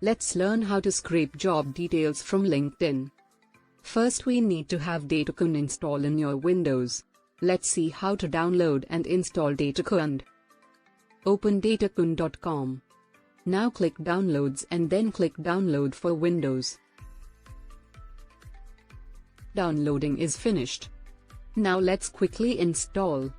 Let's learn how to scrape job details from LinkedIn. First, we need to have DataKund installed in your Windows. Let's see how to download and install DataKund. Open datakund.com. Now click Downloads and then click Download for Windows. Downloading is finished. Now let's quickly install.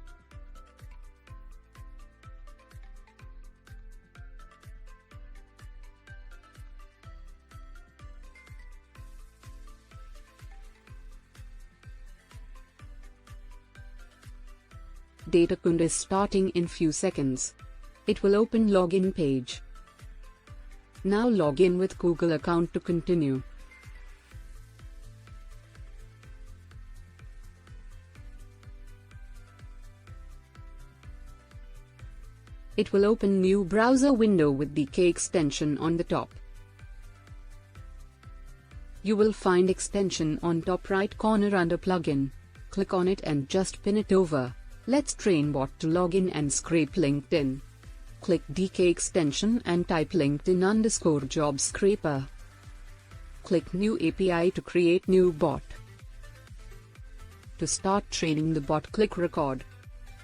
DataKund is starting in few seconds. It will open login page. Now log in with Google account to continue. It will open new browser window with DK extension on the top. You will find extension on top right corner under plugin. Click on it and just pin it over. Let's train bot to log in and scrape LinkedIn. Click DK extension and type LinkedIn_job scraper. Click new API to create new bot. To start training the bot, click record.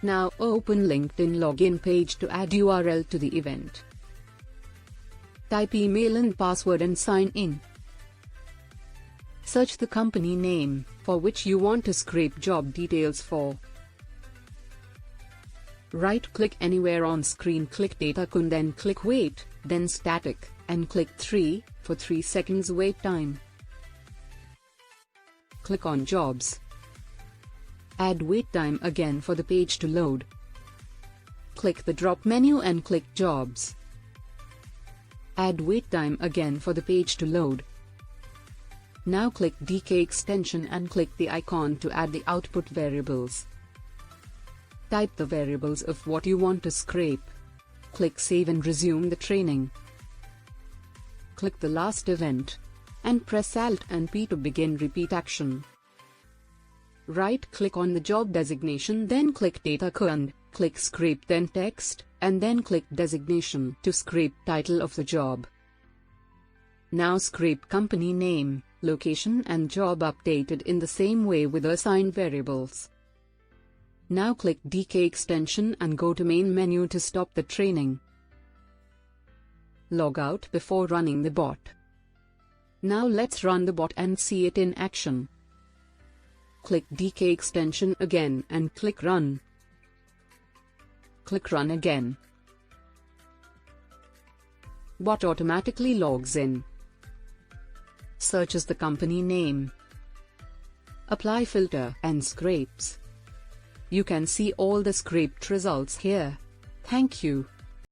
Now open LinkedIn login page to add URL to the event. Type email and password and sign in. Search the company name for which you want to scrape job details for. Right-click anywhere on screen, click DataKund and click Wait, then Static, and click 3 for 3 seconds wait time. Click on Jobs. Add wait time again for the page to load. Click the drop menu and click Jobs. Add wait time again for the page to load. Now click DK extension and click the icon to add the output variables. Type the variables of what you want to scrape. Click Save and resume the training. Click the last event and press Alt and P to begin repeat action. Right-click on the job designation, then click DataKund, click Scrape then Text, and then click Designation to scrape title of the job. Now scrape company name, location and job updated in the same way with assigned variables. Now click DK extension and go to main menu to stop the training. Log out before running the bot. Now let's run the bot and see it in action. Click DK extension again and click Run. Click Run again. Bot automatically logs in. Searches the company name. Apply filter and scrapes. You can see all the scraped results here. Thank you.